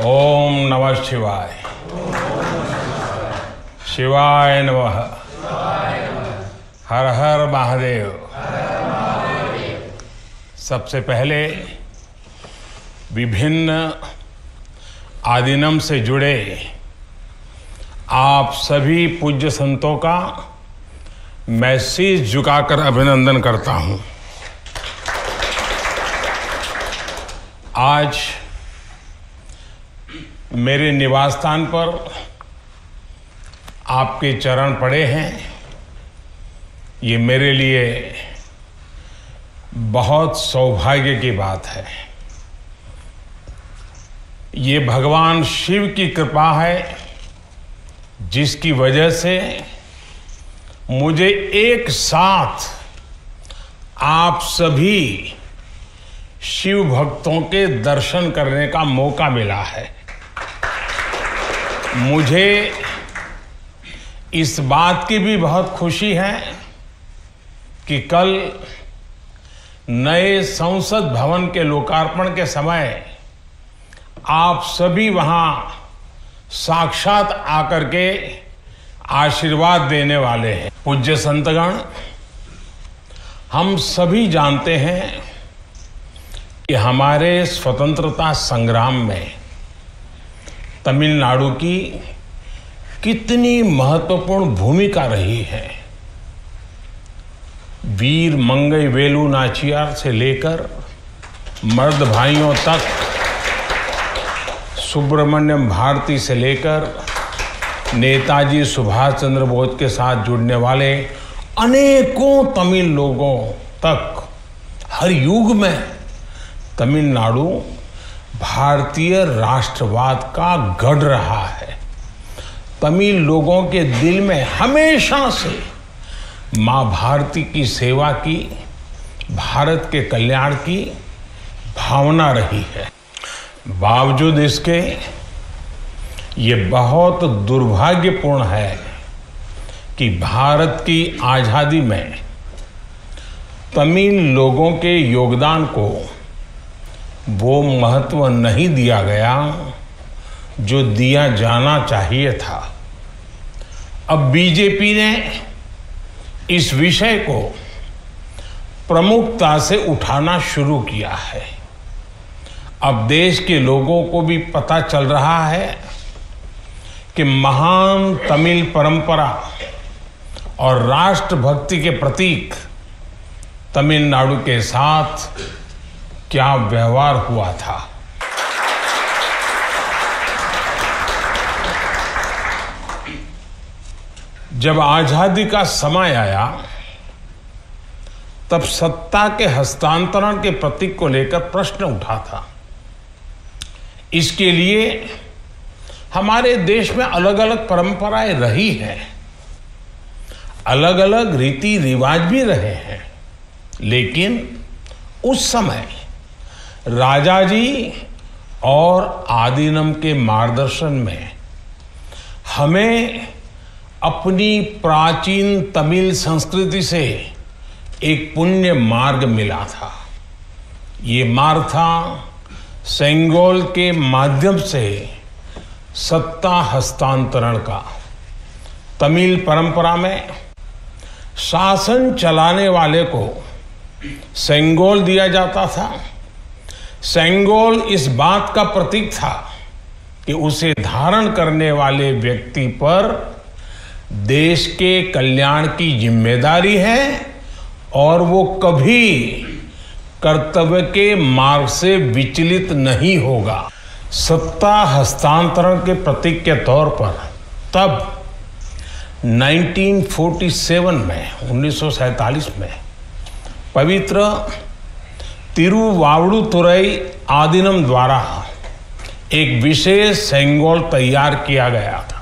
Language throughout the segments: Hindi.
ओम नमः शिवाय। शिवाय नमः। हर हर महादेव। सबसे पहले विभिन्न आदिनम से जुड़े आप सभी पूज्य संतों का मैं शीश झुकाकर अभिनंदन करता हूं। आज मेरे निवास स्थान पर आपके चरण पड़े हैं। ये मेरे लिए बहुत सौभाग्य की बात है। ये भगवान शिव की कृपा है जिसकी वजह से मुझे एक साथ आप सभी शिव भक्तों के दर्शन करने का मौका मिला है। मुझे इस बात की भी बहुत खुशी है कि कल नए संसद भवन के लोकार्पण के समय आप सभी वहां साक्षात आकर के आशीर्वाद देने वाले हैं। पूज्य संतगण, हम सभी जानते हैं कि हमारे स्वतंत्रता संग्राम में तमिलनाडु की कितनी महत्वपूर्ण भूमिका रही है। वीर मंगई वेलु नाचियार से लेकर मर्द भाइयों तक, सुब्रमण्यम भारती से लेकर नेताजी सुभाष चंद्र बोस के साथ जुड़ने वाले अनेकों तमिल लोगों तक हर युग में तमिलनाडु भारतीय राष्ट्रवाद का गढ़ रहा है। तमिल लोगों के दिल में हमेशा से मां भारती की सेवा की, भारत के कल्याण की भावना रही है। बावजूद इसके ये बहुत दुर्भाग्यपूर्ण है कि भारत की आजादी में तमिल लोगों के योगदान को वो महत्व नहीं दिया गया जो दिया जाना चाहिए था। अब बीजेपी ने इस विषय को प्रमुखता से उठाना शुरू किया है। अब देश के लोगों को भी पता चल रहा है कि महान तमिल परंपरा और राष्ट्रभक्ति के प्रतीक तमिलनाडु के साथ क्या व्यवहार हुआ था। जब आजादी का समय आया तब सत्ता के हस्तांतरण के प्रतीक को लेकर प्रश्न उठा था। इसके लिए हमारे देश में अलग अलग परंपराएं रही हैं, अलग अलग रीति रिवाज भी रहे हैं, लेकिन उस समय राजा जी और आदिनम के मार्गदर्शन में हमें अपनी प्राचीन तमिल संस्कृति से एक पुण्य मार्ग मिला था। ये मार्ग था सेंगोल के माध्यम से सत्ता हस्तांतरण का। तमिल परंपरा में शासन चलाने वाले को सेंगोल दिया जाता था। सेंगोल इस बात का प्रतीक था कि उसे धारण करने वाले व्यक्ति पर देश के कल्याण की जिम्मेदारी है और वो कभी कर्तव्य के मार्ग से विचलित नहीं होगा। सत्ता हस्तांतरण के प्रतीक के तौर पर तब 1947 में पवित्र तिरुवावड़ुतुरई आदिनम द्वारा एक विशेष सेंगोल तैयार किया गया था।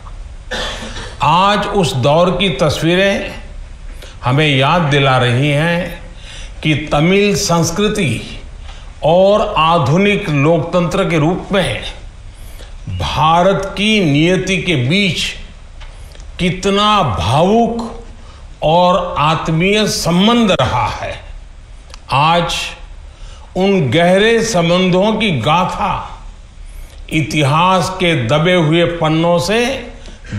आज उस दौर की तस्वीरें हमें याद दिला रही हैं कि तमिल संस्कृति और आधुनिक लोकतंत्र के रूप में भारत की नियति के बीच कितना भावुक और आत्मीय संबंध रहा है। आज उन गहरे संबंधों की गाथा इतिहास के दबे हुए पन्नों से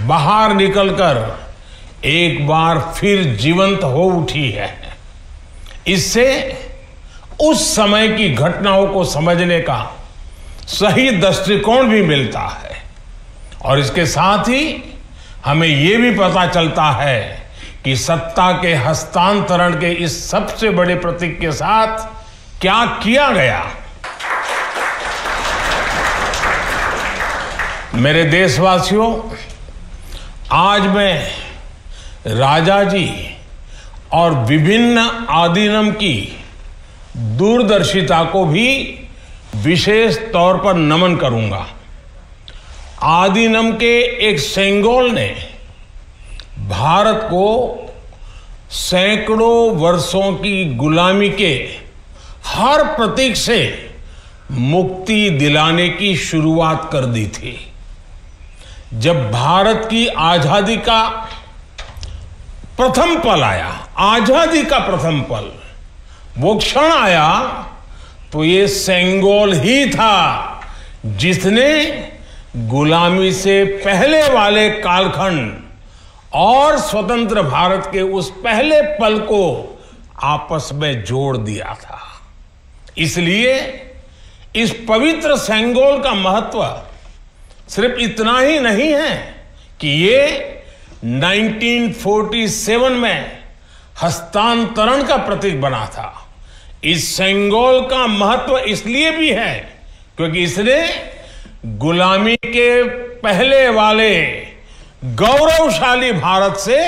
बाहर निकलकर एक बार फिर जीवंत हो उठी है। इससे उस समय की घटनाओं को समझने का सही दृष्टिकोण भी मिलता है और इसके साथ ही हमें ये भी पता चलता है कि सत्ता के हस्तांतरण के इस सबसे बड़े प्रतीक के साथ क्या किया गया। मेरे देशवासियों, आज मैं राजा जी और विभिन्न आदिनम की दूरदर्शिता को भी विशेष तौर पर नमन करूंगा। आदिनम के एक सेंगोल ने भारत को सैकड़ों वर्षों की गुलामी के हर प्रतीक से मुक्ति दिलाने की शुरुआत कर दी थी। जब भारत की आजादी का प्रथम पल आया, आजादी का प्रथम पल, वो क्षण आया, तो ये सेंगोल ही था जिसने गुलामी से पहले वाले कालखंड और स्वतंत्र भारत के उस पहले पल को आपस में जोड़ दिया था। इसलिए इस पवित्र सेंगोल का महत्व सिर्फ इतना ही नहीं है कि ये 1947 में हस्तांतरण का प्रतीक बना था। इस सेंगोल का महत्व इसलिए भी है क्योंकि इसने गुलामी के पहले वाले गौरवशाली भारत से,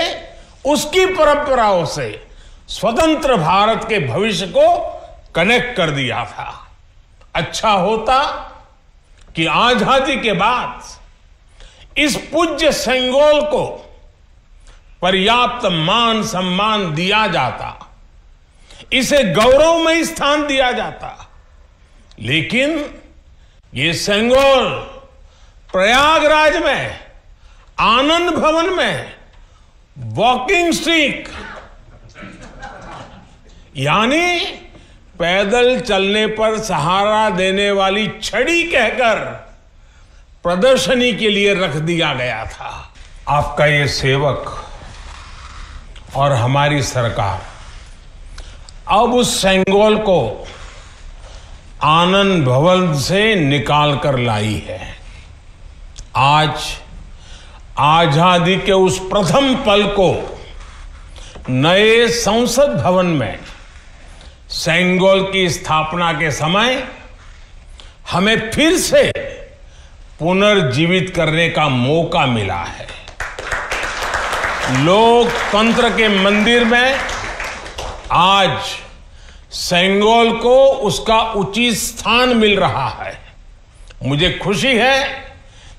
उसकी परंपराओं से स्वतंत्र भारत के भविष्य को कनेक्ट कर दिया था। अच्छा होता कि आजादी के बाद इस पूज्य सेंगोल को पर्याप्त मान सम्मान दिया जाता, इसे गौरवमय स्थान दिया जाता, लेकिन ये सेंगोल प्रयागराज में आनंद भवन में वॉकिंग स्टिक यानी पैदल चलने पर सहारा देने वाली छड़ी कहकर प्रदर्शनी के लिए रख दिया गया था। आपका ये सेवक और हमारी सरकार अब उस सेंगोल को आनंद भवन से निकाल कर लाई है। आज आजादी के उस प्रथम पल को नए संसद भवन में सेंगोल की स्थापना के समय हमें फिर से पुनर्जीवित करने का मौका मिला है। लोकतंत्र के मंदिर में आज सेंगोल को उसका उचित स्थान मिल रहा है। मुझे खुशी है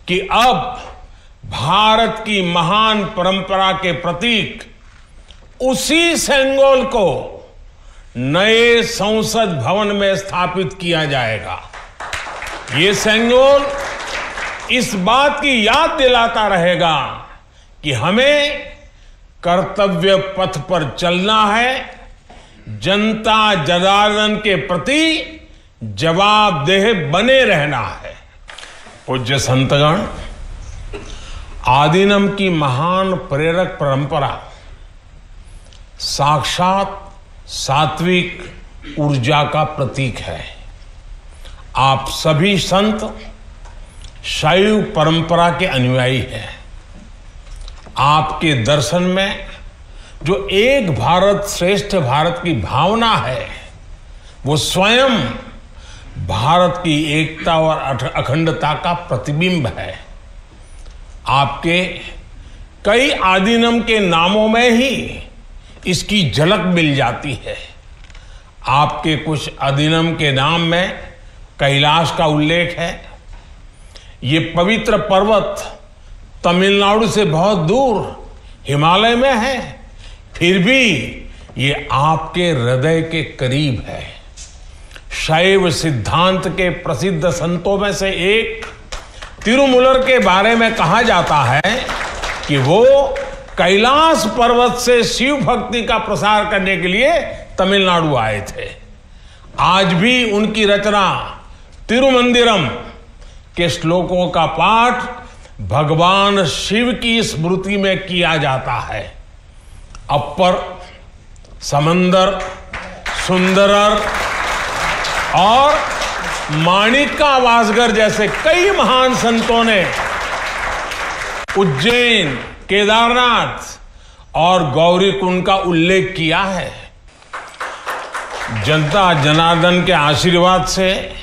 कि अब भारत की महान परंपरा के प्रतीक उसी सेंगोल को नए संसद भवन में स्थापित किया जाएगा। ये सेंगोल इस बात की याद दिलाता रहेगा कि हमें कर्तव्य पथ पर चलना है, जनता जनार्दन के प्रति जवाबदेह बने रहना है। पूज्य संतगण, आदिनम की महान प्रेरक परंपरा साक्षात सात्विक ऊर्जा का प्रतीक है। आप सभी संत शैव परंपरा के अनुयायी हैं। आपके दर्शन में जो एक भारत श्रेष्ठ भारत की भावना है, वो स्वयं भारत की एकता और अखंडता का प्रतिबिंब है। आपके कई आदिनम के नामों में ही इसकी झलक मिल जाती है। आपके कुछ आदिनम के नाम में कैलाश का उल्लेख है। ये पवित्र पर्वत तमिलनाडु से बहुत दूर हिमालय में है, फिर भी ये आपके हृदय के करीब है। शैव सिद्धांत के प्रसिद्ध संतों में से एक तिरुमूलर के बारे में कहा जाता है कि वो कैलाश पर्वत से शिव भक्ति का प्रसार करने के लिए तमिलनाडु आए थे। आज भी उनकी रचना तिरुमंदिरम के श्लोकों का पाठ भगवान शिव की स्मृति में किया जाता है। अपर, समंदर, सुंदरर और माणिका वासगर जैसे कई महान संतों ने उज्जैन, केदारनाथ और गौरीकुंड का उल्लेख किया है। जनता जनार्दन के आशीर्वाद से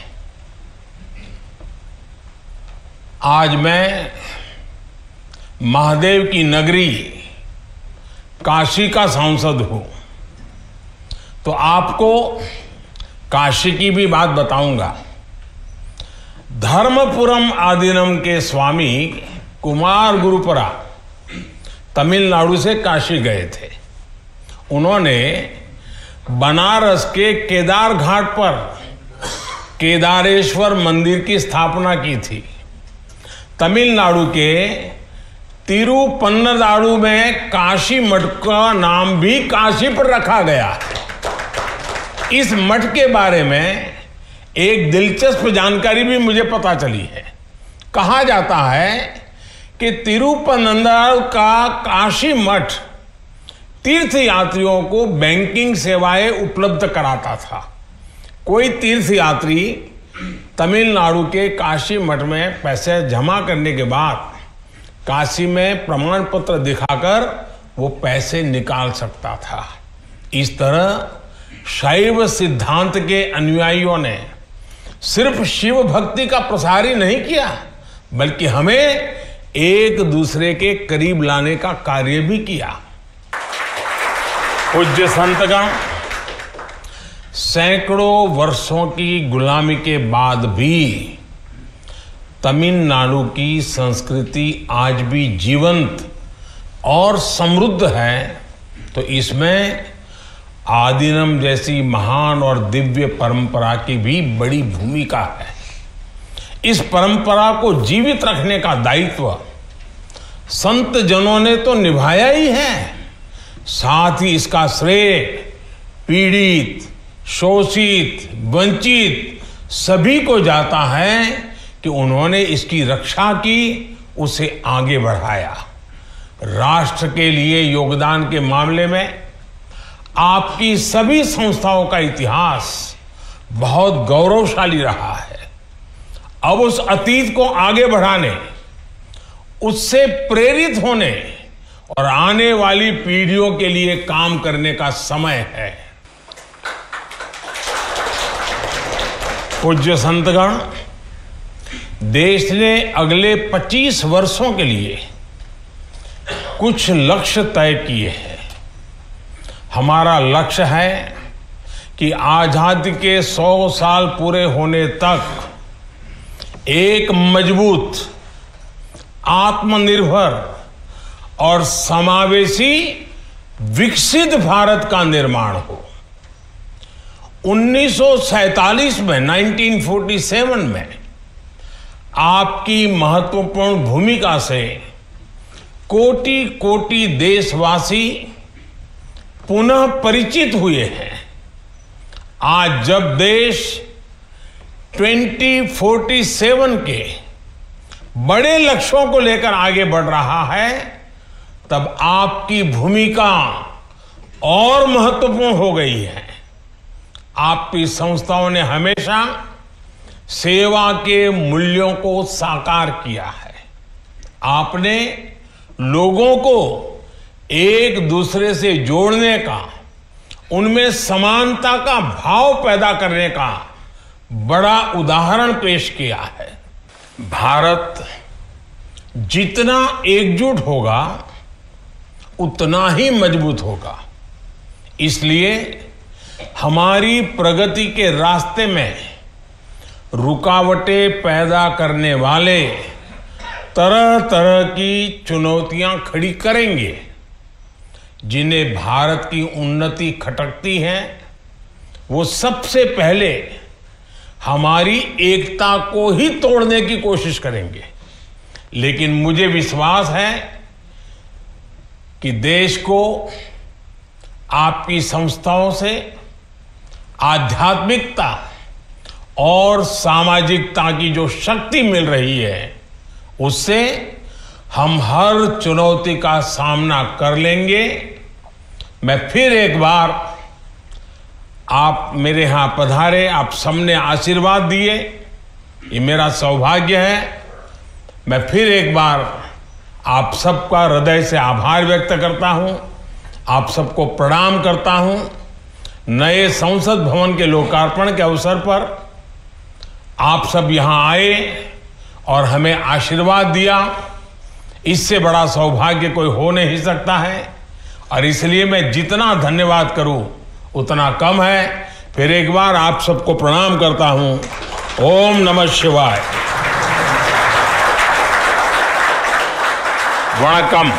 आज मैं महादेव की नगरी काशी का सांसद हूं, तो आपको काशी की भी बात बताऊंगा। धर्मपुरम आदीनम के स्वामी कुमार गुरुपरा तमिलनाडु से काशी गए थे। उन्होंने बनारस के केदार घाट पर केदारेश्वर मंदिर की स्थापना की थी। तमिलनाडु के तिरुपन्नदारु में काशी मठ का नाम भी काशी पर रखा गया है। इस मठ के बारे में एक दिलचस्प जानकारी भी मुझे पता चली है। कहा जाता है कि तिरुपन्नदारु का काशी मठ तीर्थ यात्रियों को बैंकिंग सेवाएं उपलब्ध कराता था। कोई तीर्थ यात्री तमिलनाडु के काशी मठ में पैसे जमा करने के बाद काशी में प्रमाण पत्र दिखाकर वो पैसे निकाल सकता था। इस तरह शैव सिद्धांत के अनुयायियों ने सिर्फ शिव भक्ति का प्रसार ही नहीं किया, बल्कि हमें एक दूसरे के करीब लाने का कार्य भी किया। पूज्य संतगण, सैकड़ों वर्षों की गुलामी के बाद भी तमिलनाडु की संस्कृति आज भी जीवंत और समृद्ध है, तो इसमें आदीनम जैसी महान और दिव्य परंपरा की भी बड़ी भूमिका है। इस परंपरा को जीवित रखने का दायित्व संत जनों ने तो निभाया ही है, साथ ही इसका श्रेय पीड़ित, शोषित, वंचित सभी को जाता है कि उन्होंने इसकी रक्षा की, उसे आगे बढ़ाया। राष्ट्र के लिए योगदान के मामले में आपकी सभी संस्थाओं का इतिहास बहुत गौरवशाली रहा है। अब उस अतीत को आगे बढ़ाने, उससे प्रेरित होने और आने वाली पीढ़ियों के लिए काम करने का समय है। पूज्य संतगण, देश ने अगले 25 वर्षों के लिए कुछ लक्ष्य तय किए हैं। हमारा लक्ष्य है कि आजादी के 100 साल पूरे होने तक एक मजबूत, आत्मनिर्भर और समावेशी विकसित भारत का निर्माण हो। 1947 में 1947 में आपकी महत्वपूर्ण भूमिका से कोटि कोटि देशवासी पुनः परिचित हुए हैं। आज जब देश 2047 के बड़े लक्ष्यों को लेकर आगे बढ़ रहा है, तब आपकी भूमिका और महत्वपूर्ण हो गई है। आपकी संस्थाओं ने हमेशा सेवा के मूल्यों को साकार किया है। आपने लोगों को एक दूसरे से जोड़ने का, उनमें समानता का भाव पैदा करने का बड़ा उदाहरण पेश किया है। भारत जितना एकजुट होगा उतना ही मजबूत होगा। इसलिए हमारी प्रगति के रास्ते में रुकावटें पैदा करने वाले तरह तरह की चुनौतियां खड़ी करेंगे। जिन्हें भारत की उन्नति खटकती है, वो सबसे पहले हमारी एकता को ही तोड़ने की कोशिश करेंगे। लेकिन मुझे विश्वास है कि देश को आपकी संस्थाओं से आध्यात्मिकता और सामाजिकता की जो शक्ति मिल रही है, उससे हम हर चुनौती का सामना कर लेंगे। मैं फिर एक बार, आप मेरे यहां पधारे, आप सबने आशीर्वाद दिए, ये मेरा सौभाग्य है। मैं फिर एक बार आप सबका हृदय से आभार व्यक्त करता हूं, आप सबको प्रणाम करता हूं। नए संसद भवन के लोकार्पण के अवसर पर आप सब यहां आए और हमें आशीर्वाद दिया, इससे बड़ा सौभाग्य कोई हो नहीं सकता है। और इसलिए मैं जितना धन्यवाद करूं उतना कम है। फिर एक बार आप सबको प्रणाम करता हूं। ओम नमः शिवाय। वणक्कम।